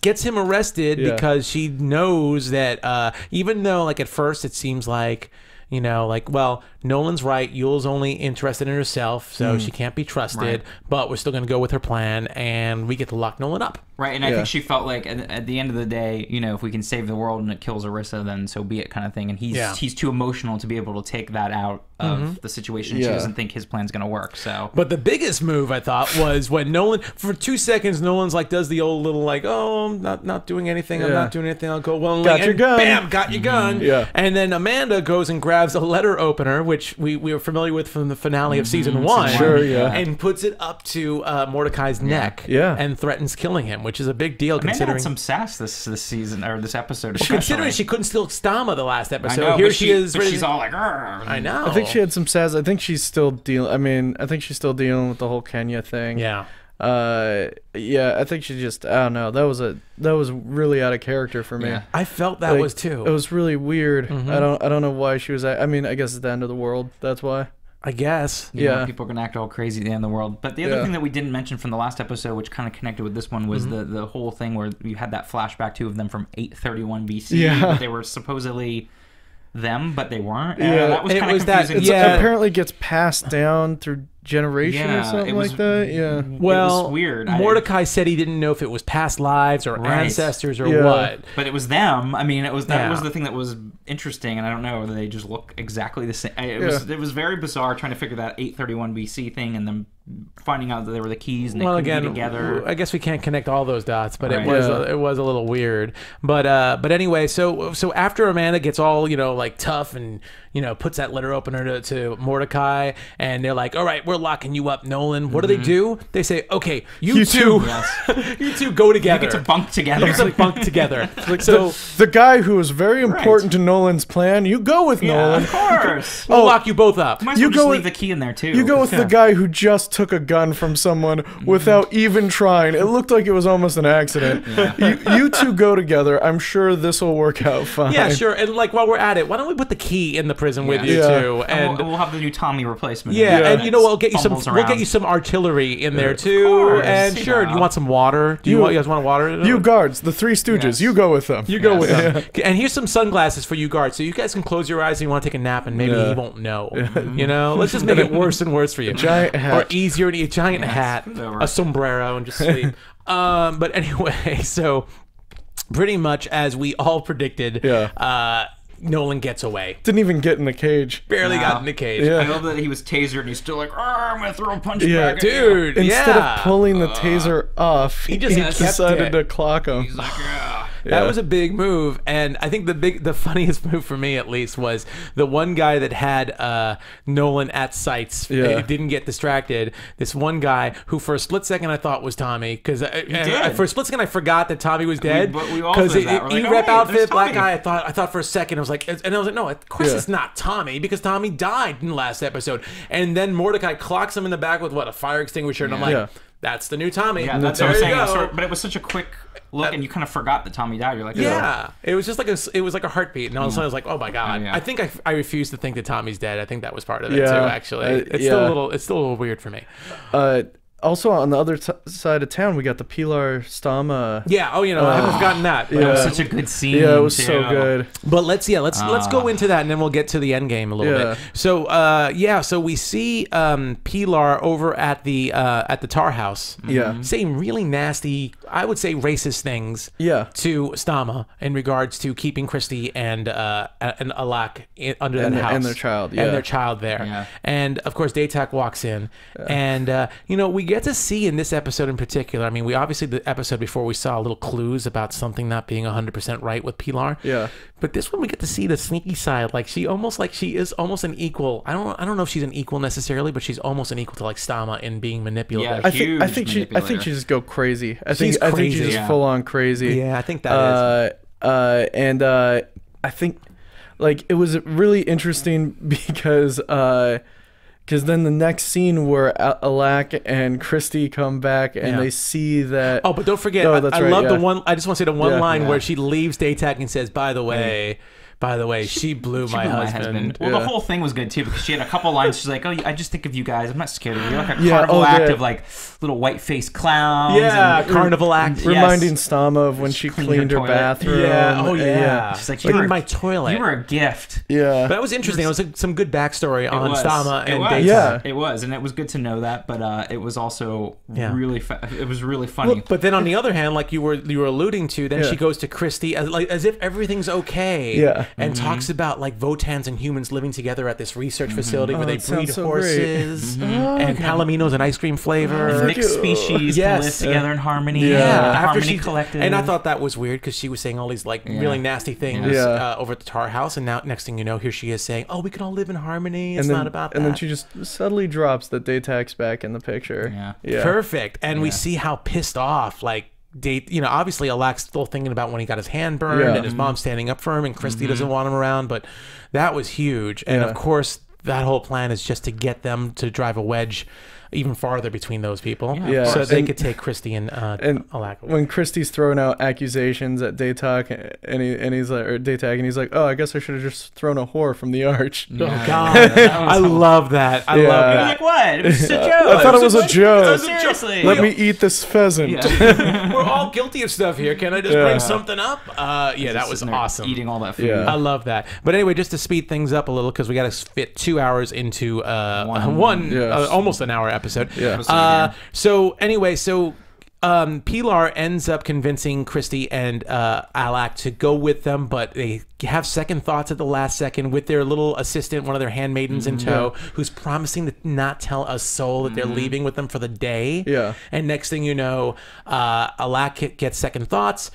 gets him arrested Yeah. because she knows that even though, like, at first it seems like, you know, like, well, Nolan's right. Yule's only interested in herself, so she can't be trusted. Right. But we're still going to go with her plan, and we get to lock Nolan up. Right, and I Yeah. think she felt like at the end of the day, you know, if we can save the world and it kills Orissa, then so be it, kind of thing. And he's too emotional to be able to take that out of the situation. She Yeah. doesn't think his plan's going to work. So, But the biggest move, I thought, was when Nolan, for 2 seconds, Nolan's like, does the old little, like, oh, I'm not doing anything. I'm Yeah. not doing anything. I'll go, well, Got your and gun. Bam, got your gun. Yeah. And then Amanda goes and grabs a letter opener, which we were familiar with from the finale of season 1. Sure, yeah. And puts it up to Mordecai's neck. Yeah. And threatens killing him, which is a big deal Amanda considering. had some sass this season, or this episode, Considering especially. she couldn't steal Stama the last I episode, know, here but she is. but ready she's to- all like, "Arr." I know. I think she had some sass. I think she's still dealing. I mean, I think she's still dealing with the whole Kenya thing. Yeah. Yeah. I think she just. I don't know. That was really out of character for me. Yeah. I felt that Like, was too. It was really weird. I don't know why she was. I mean, I guess it's the end of the world. That's why. I guess. You know, Yeah. people are gonna act all crazy at the end of the world. But the other Yeah. thing that we didn't mention from the last episode, which kind of connected with this one, was the whole thing where you had that flashback too of them from 831 BC. Yeah. But they were supposedly them, but they weren't. Yeah. That was It kind of was that- confusing. yeah. Apparently gets passed down through generation or Yeah, something it was- like that. Yeah. Well, it was weird. Mordecai said he didn't know if it was past lives or Right. ancestors or Yeah. what. But it was them. I mean, that Yeah. was the thing that was interesting, and I don't know whether they just look exactly the same. It was very bizarre trying to figure that 831 BC thing, and then finding out that they were the keys and they Well, couldn't again, be together. I guess we can't connect all those dots, but Right. it was a little weird. But anyway, so after Amanda gets all, you know, like tough and, you know, puts that letter opener to Mordecai, and they're like, all right, we're locking you up, Nolan. What do they do? They say, okay, you two, you two go together. You get to bunk together. You get to bunk together. So the guy who was very important to Nolan's plan, you go with Yeah, Nolan. of course. We'll lock you both up. Might as You well just go leave with- the key in there too. You go with the guy who just took a gun from someone without even trying. It looked like it was almost an accident. You two go together. I'm sure this will work out fine. Yeah, sure. And like while we're at it, why don't we put the key in the prison with you Yeah. too? And we'll have the new Tommy replacement. Yeah, Yeah. and you know, we'll get you some. Fumbles We'll get around. you some artillery in there too. course, And you sure, know. do you want some water? Do you guys want water? You guards, the Three Stooges, Yes. you go with them. You go Yes. with them. And here's some sunglasses for you guards, so you guys can close your eyes and you want to take a nap, and maybe Yeah. he won't know. You know, let's just make it worse and worse for you. Giant hat. Or easier, a giant hat, it's over. a sombrero, and just sleep. But anyway, so pretty much as we all predicted, Nolan gets away. Didn't even get in the cage. Barely Wow. got in the cage. Yeah. I love that he was tasered and he's still like, "Arr, I'm gonna throw a punch Yeah, back at you." Dude, Instead yeah. of pulling the taser off, he just kept decided it. to clock him. He's like, "Yeah." That was a big move, and I think the funniest move for me at least was the one guy that had Nolan at sights. Yeah. Didn't get distracted. This one guy who for a split second I thought was Tommy, because did. for a split second I forgot that Tommy was dead. but we all said that. We're like, E-rep oh, wait, outfit, there's black Tommy. guy. I thought for a second I was like, and I was like, no, of course Yeah. it's not Tommy, because Tommy died in the last episode. And then Mordecai clocks him in the back with a fire extinguisher, and I'm like, Yeah. that's the new Tommy. Yeah, that's there what I'm you saying. go. But it was such a quick look, and you kind of forgot that Tommy died. You're like, Yeah, it was just like a heartbeat, and all of a sudden I was like, "Oh my god!" Oh, yeah. I think I refuse to think that Tommy's dead. I think that was part of it Yeah, too. Actually, it's still a little weird for me. Also, on the other side of town, we got the Pilar Stama. Yeah. Oh, I haven't forgotten that. But, That was Yeah. such a good scene. Yeah, it was so too. good. but let's go into that, and then we'll get to the end game a little Yeah. bit. So so we see Pilar over at the Tar House. Yeah. saying really nasty, I would say racist things. Yeah. To Stama in regards to keeping Christy and Alak under the house and their child, and yeah. their child there. Yeah. And of course, Daytak walks in, and we get to see in this episode in particular, I mean, we obviously, the episode before, we saw little clues about something not being 100% right with Pilar. Yeah. But this one, we get to see the sneaky side. Like, she is almost an equal. I don't know if she's an equal necessarily, but she's almost an equal to like Stama in being manipulative. Yeah. I think she just go crazy. I think crazy, she's just yeah. full on crazy. Yeah, I think that is. And I think like it was really interesting because then the next scene where Alak and Christy come back and they see that. Oh, but don't forget, Oh, I that's right, love the yeah. one. I just want to say the one line Yeah. where she leaves Daytak and says, "By the way, she blew my husband." Well, Yeah. the whole thing was good too because she had a couple lines. She's like, "Oh, I just think of you guys. I'm not scared of you. You're like a Yeah, carnival oh, act yeah. of like little white-faced clowns." Yeah, and, carnival act. Reminding Stama of when she Cleaned cleaned her her toilet. bathroom. Yeah. Oh yeah. She's like, Clean "You were- my toilet. You were a gift. Yeah. But that was interesting. It was some good backstory on was. Stama It and was. Daytak. Yeah. It was, and it was good to know that. But it was also Yeah. really, it was really funny. Well, but then on the other hand, like you were alluding to, then Yeah. she goes to Christy as if everything's okay. Yeah. And talks about like Votans and humans living together at this research facility where Oh, they that sounds breed so horses great. and Palominos and ice cream flavor. Mixed species Yes. to live together in harmony. Yeah. The After Harmony she Collective. and I thought that was weird because she was saying all these like really nasty things Yeah. over at the Tar House, and now next thing you know, here she is saying, "Oh, we can all live in harmony. It's not about that." And then she just subtly drops that Daytak's back in the picture. Yeah. Yeah. Perfect. And we Yeah. see how pissed off, like, obviously Alak's still thinking about when he got his hand burned Yeah. and his mom standing up for him and Christy doesn't want him around, but that was huge. And Yeah. of course, that whole plan is just to get them to drive a wedge even farther between those people, Yeah. so they And- could take Christy and Alak. When Christy's throwing out accusations at Daytak and he's like, or Daytak, and he's like, "Oh, I guess I should have just thrown a whore from the arch." Oh God, I love that. I Yeah. love You're that. like, what? It was just a joke. I thought it was a joke. Seriously. Let me eat this pheasant. Yeah. We're all guilty of stuff here. Can I just Yeah. bring something up? Yeah, that was Sitting there awesome. Eating all that food. Yeah. I love that. But anyway, just to speed things up a little, because we got to fit 2 hours into Yes. almost an hour episode. Yeah. So anyway, Pilar ends up convincing Christy and Alak to go with them, but they have second thoughts at the last second with their little assistant, one of their handmaidens in tow, who's promising to not tell a soul that they're leaving with them for the day. Yeah. And next thing you know, Alak gets second thoughts.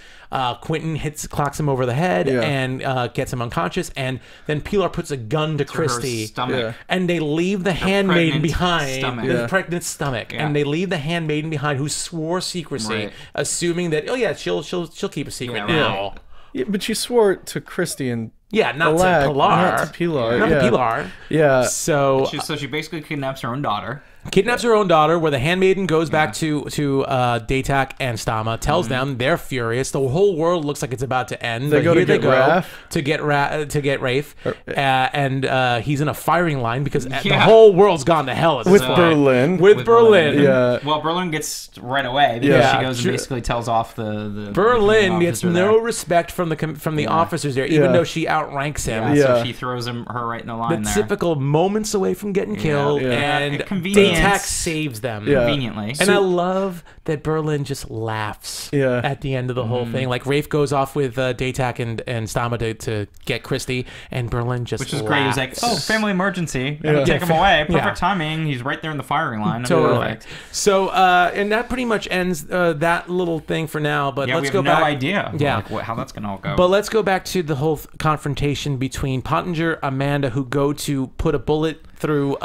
Quentin clocks him over the head Yeah. and gets him unconscious. And then Pilar puts a gun to Her Christy. stomach. Yeah. And they leave the handmaiden pregnant behind, stomach. the Yeah. pregnant stomach, Yeah. and they leave the handmaiden behind, who swore secrecy, Right. assuming that she'll keep a secret Yeah, now. right. Yeah, but she swore it to Christy and Yeah, not Alak, to Pilar, not to Pilar. not yeah. to Pilar. Yeah. So So she basically kidnaps her own daughter. kidnaps her own daughter, where the handmaiden goes back to Daytak and Stama, tells them they're furious. The whole world looks like it's about to end. They but go to here they get go Raph. to get Rafe, and he's in a firing line because the Yeah. whole world's gone to hell at this With point. Berlin. With Berlin. Yeah. Well, Berlin gets right away because Yeah, she goes true. and basically tells off the Berlin commanding gets officer no there. respect from the officers there, even Yeah. though she outranks him. Yeah, Yeah. so she throws her right in the The line there. typical moments away from getting killed, Yeah. and Convenience. Daytak saves them. Yeah. Conveniently. And I love that Berlin just laughs Yeah. at the end of the whole thing. Like, Rafe goes off with Daytak and Stama to get Christy, and Berlin just Which is great. He was like, laughs. "Oh, family emergency. Gotta Yeah. take him away. Perfect Yeah. timing. He's right there in the firing line. Totally. Perfect." So, and that pretty much ends that little thing for now. But Yeah, let's we have go no back. idea. Yeah. Like, how that's gonna all go. But let's go back to the whole confrontation between Pottinger, Amanda, who go to put a bullet through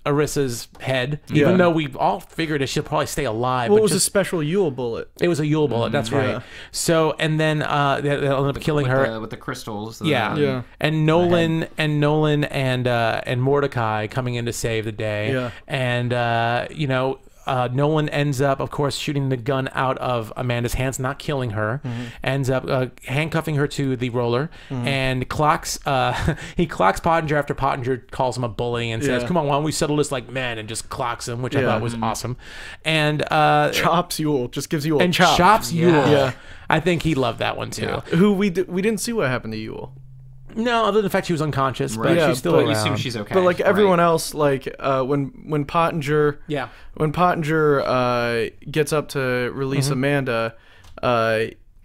Arissa's head, even Yeah. though we all figured that she'll probably stay alive. What but was a just, special Yule bullet? it was a Yule bullet, that's right. Yeah. So, and then they'll end up killing her. with the crystals. Yeah. Yeah. And Nolan and Mordecai coming in to save the day. Yeah. And Nolan ends up, of course, shooting the gun out of Amanda's hands, not killing her. Ends up handcuffing her to the roller, and clocks. He clocks Pottinger after Pottinger calls him a bully and says, Yeah. "Come on, why don't we settle this like men?" and just clocks him, which I Yeah. thought was awesome. And Chops Yule. Just gives Yule a and chop. chops Yule. Yeah. I think he loved that one too. Who we didn't see what happened to Yule. No, other than the fact she was unconscious, but Yeah, she's still but around. You assume she's okay. But like everyone right. else, like when Pottinger, Yeah. when Pottinger gets up to release Amanda,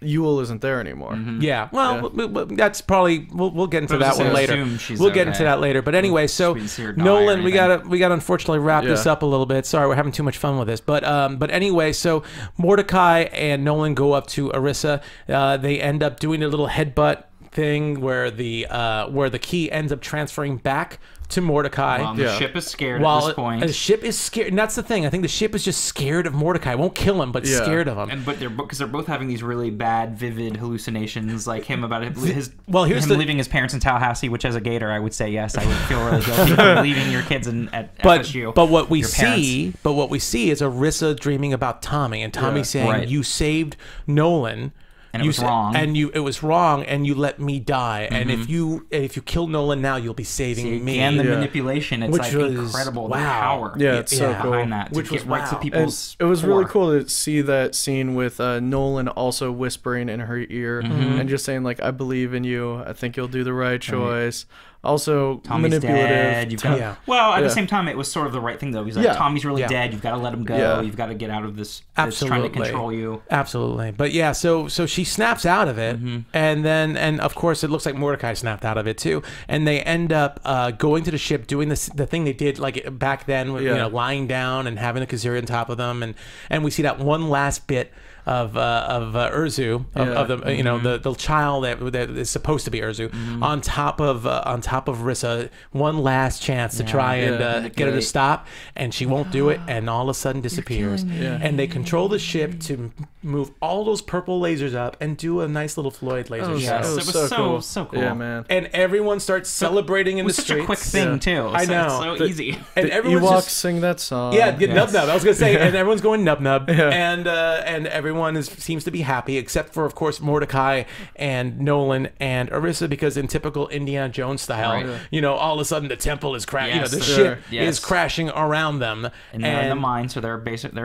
Yul isn't there anymore. Yeah, well, that's probably we'll get into But I was that one gonna later. assume she's We'll get okay. into that later. But anyway, so We didn't see her die or Nolan, we anything. gotta unfortunately wrap this Yeah. up a little bit. Sorry, we're having too much fun with this. But anyway, so Mordecai and Nolan go up to Orissa. They end up doing a little headbutt thing where the key ends up transferring back to Mordecai. The Yeah. ship is scared While at this point. the ship is scared, and that's the thing. I think the ship is just scared of Mordecai. Won't kill him, but Yeah. scared of him. But they're both having these really bad, vivid hallucinations, like him about his Well, here's him the- leaving his parents in Tallahassee, which as a Gator I would say yes, I would feel really guilty for leaving your kids at FSU. But what we your parents. see is Orissa dreaming about Tommy, and Tommy Yeah. saying, Right. "You saved Nolan." And it You was sa- wrong. and it was wrong, and you let me die. And if you kill Nolan now, you'll be saving me. And the Yeah. manipulation, it's Which like was- incredible. The wow. power Yeah, it's so Yeah. cool. behind that. Which To was get right to wow. And people's it was really core. cool to see that scene with Nolan also whispering in her ear and just saying like, "I believe in you. I think you'll do the right choice." Also Tommy's manipulative. dead. You've got Yeah. well, at Yeah. the same time, it was sort of the right thing though. He's like, Yeah. Tommy's really Yeah. dead. You've got to let him go. Yeah. You've got to get out of this. It's trying to Absolutely. control you. Absolutely. But yeah, so she snaps out of it, and of course it looks like Mordecai snapped out of it too, and they end up going to the ship, doing the thing they did like back then, with, Yeah. lying down and having the Kazuri on top of them, and we see that one last bit of Urzu, of the the child that is supposed to be Urzu, on top of Rissa, one last chance to try and get her to manipulate. stop, and she won't do it, and all of a sudden disappears. And they control the ship to move all those purple lasers up and do a nice little Floyd laser was- show. Yes, it was so cool. Yeah, man. And everyone starts celebrating in It was the such streets. a quick thing too. I So- know. it's so easy. And The everyone's Ewoks just sing that song. get nub nub. I was gonna say, and everyone's going nub nub, Yeah. and everyone seems to be happy, except for of course Mordecai and Nolan and Orissa, because in typical Indiana Jones style, Right. all of a sudden the temple is crashing. Yes, The sure. ship Yes. is crashing around them, And they're in the mine, so they're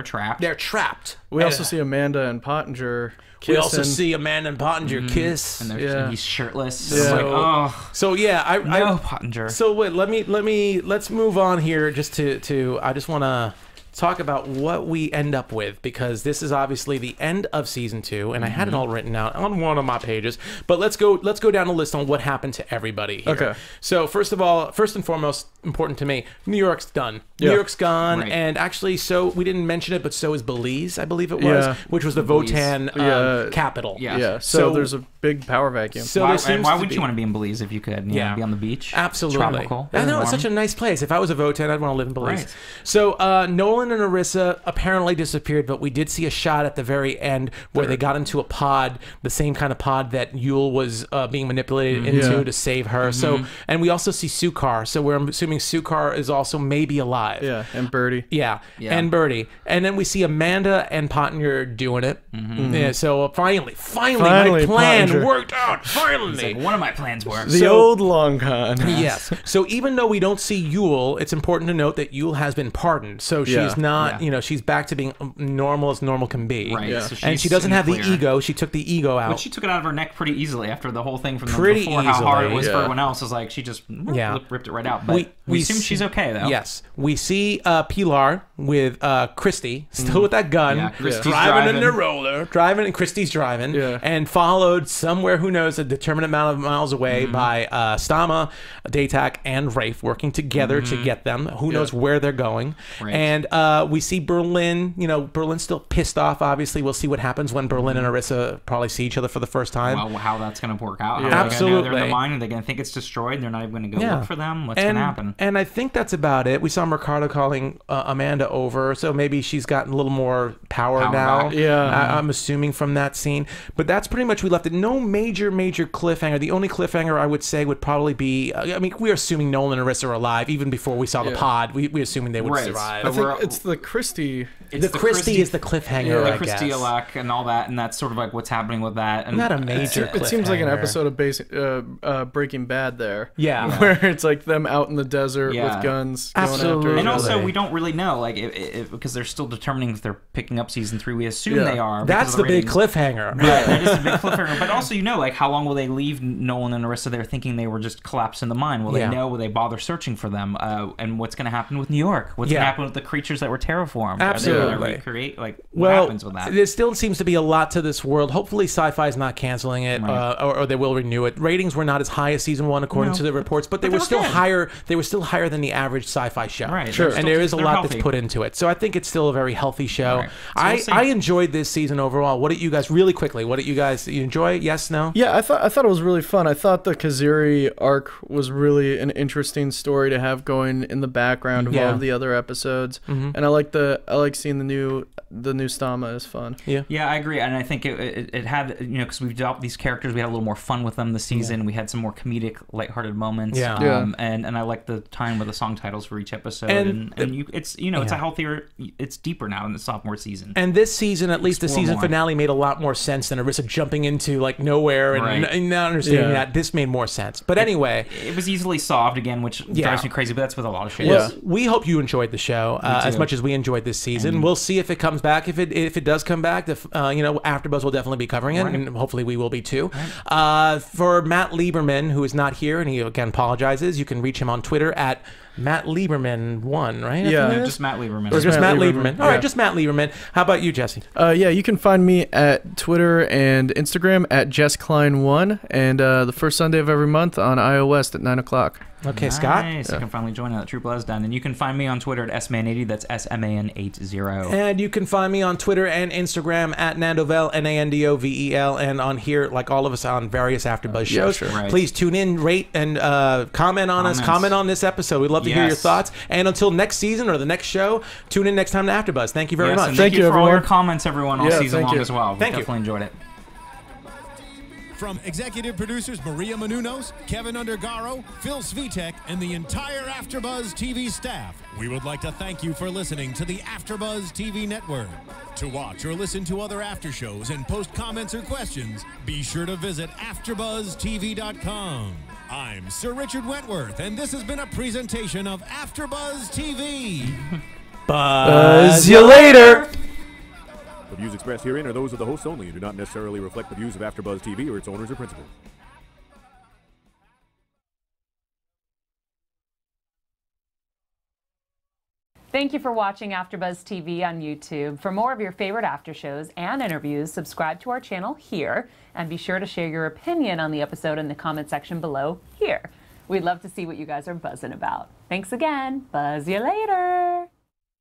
trapped. they're trapped. We also see Amanda and Pottinger We also kissing. see Amanda and Pottinger kiss. and, Yeah. and he's shirtless. Yeah. It's like, So- oh So yeah, no, Pottinger. So wait, let's move on here. Just to I just want to talk about what we end up with, because this is obviously the end of season 2, and I had it all written out on one of my pages. But let's go down a list on what happened to everybody here. Okay. So first and foremost, important to me, New York's done. Yeah. New York's gone, Right. and actually, so we didn't mention it, but so is Belize, I believe it was, Yeah. which was the Belize. Votan Yeah. capital. Yeah. Yeah, So- so there's a big power vacuum. So why there seems why to wouldn't be- you want to be in Belize if you could? You Yeah. know, be on the beach. Absolutely. Tropical. I know, warm. it's such a nice place. If I was a Votan, I'd want to live in Belize. Right. So Nolan and Orissa apparently disappeared, but we did see a shot at the very end where they got into a pod, the same kind of pod that Yul was being manipulated into Yeah. to save her. So, and we also see Sukar. So we're assuming Sukar is also maybe alive. Yeah, and Birdie. Yeah, Yeah. and Birdie. And then we see Amanda and Pottinger doing it. Yeah, so finally, my Finally, plan Pottinger. worked out. Finally. It's like, one of my plans worked. The old long con. Yes. So even though we don't see Yul, it's important to note that Yul has been pardoned. So she's Yeah. not, Yeah. she's back to being normal as normal can be. Right. Yeah. So And she's she doesn't in have the clear. ego. She took the ego out. But she took it out of her neck pretty easily after the whole thing from the Pretty before. How hard it easily. was for Yeah. everyone else is like she just ripped it right out. But we assume she's okay though. Yes. We see Pilar with Christy, still with that gun, Yeah, Christy's driving in driving. the roller, and Christy's driving, Yeah. and followed somewhere, who knows, a determinate amount of miles away by Stama, Daytak, and Rafe working together to get them. Who knows where they're going. Right. And we see Berlin, Berlin's still pissed off, obviously. We'll see what happens when Berlin and Orissa probably see each other for the first time. Well, how that's going to work out. Yeah. How they're gonna- They're in Absolutely. the mine and they're going to think it's destroyed. They're not even going to go Yeah. look for them. What's and, going to happen? And I think that's about it. We saw Mercado calling Amanda over, so maybe she's gotten a little more power now. back. Yeah. I'm assuming from that scene. But that's pretty much we left it. No major cliffhanger. The only cliffhanger I would say would probably be, we're assuming Nolan and Orissa are alive even before we saw the Yeah. pod. We're assuming they would Right. survive. I But think we're- it's the Christie. It's the Christie is the cliffhanger, the I Christie guess. Alak and all that, and that's sort of like what's happening with that. And Not a major It seems like an cliffhanger. episode of Breaking Bad there. Yeah. Where it's like them out in the desert Yeah. with guns going Absolutely. after each And also, other. we don't really know. like because they're still determining if they're picking up season 3. We assume they are. That's the big cliffhanger. Right, that is a big cliffhanger. But also, like, how long will they leave Nolan and Arissa there thinking they were just collapsed in the mine? Will they know? Will they bother searching for them? And what's going to happen with New York? What's going to happen with the creatures that were terraformed? Absolutely. Are they going to recreate? Like, what happens with that? There still seems to be a lot to this world. Hopefully, Sci-Fi is not canceling it, or they will renew it. Ratings were not as high as season 1 according to the reports, but they were still higher. They were still higher than the average Sci-Fi show. Right. Sure. And there is a lot that's put into it. So I think it's still a very healthy show. Right. So I enjoyed this season overall. What did you guys, really quickly, what did you guys, you enjoy it? Yes, no? Yeah, I thought it was really fun. I thought the Kaziri arc was really an interesting story to have going in the background of all of the other episodes. And I like seeing the new Stama is fun. Yeah, I agree. And I think it had, because we've developed these characters, we had a little more fun with them this season. We had some more comedic, lighthearted moments. And I like the time with the song titles for each episode. And it's it's a healthier, it's deeper now in the sophomore season. And this season, at least the season finale, made a lot more sense than Arissa jumping into like nowhere and not understanding that. This made more sense. But anyway, it was easily solved again, which drives me crazy. But that's with a lot of shows. Well, we hope you enjoyed the show as much as we enjoyed this season. We'll see if it comes back. If it does come back, AfterBuzz will definitely be covering it, and hopefully we will be too. For Matt Lieberman, who is not here, and he again apologizes, you can reach him on Twitter at Matt Lieberman1, right? Yeah, just Matt Lieberman. Or just Matt Lieberman. All right, just Matt Lieberman. How about you, Jesse? You can find me at Twitter and Instagram at JessKlein1, and the first Sunday of every month on iOS at 9 o'clock. Okay, nice. Scott? You can finally join that True Blood's done. And you can find me on Twitter at SMan80. That's SMAN80. And you can find me on Twitter and Instagram at Nandovel, Nandovel, and on here, like all of us, on various AfterBuzz shows. Sure. Right. Please tune in, rate, and comment on us. Comment on this episode. We'd love to hear your thoughts. And until next season or the next show, tune in next time to AfterBuzz. Thank you very much. Thank you for everyone. all your comments, everyone, all season long as well. Thank you. Definitely enjoyed it. From executive producers Maria Menounos, Kevin Undergaro, Phil Svitek, and the entire AfterBuzz TV staff, we would like to thank you for listening to the AfterBuzz TV network. To watch or listen to other after shows and post comments or questions, be sure to visit AfterBuzzTV.com. I'm Sir Richard Wentworth, and this has been a presentation of AfterBuzz TV. Buzz you later! The views expressed herein are those of the hosts only and do not necessarily reflect the views of AfterBuzz TV or its owners or principals. Thank you for watching AfterBuzz TV on YouTube. For more of your favorite after shows and interviews, subscribe to our channel here, and be sure to share your opinion on the episode in the comment section below here. We'd love to see what you guys are buzzing about. Thanks again. Buzz you later.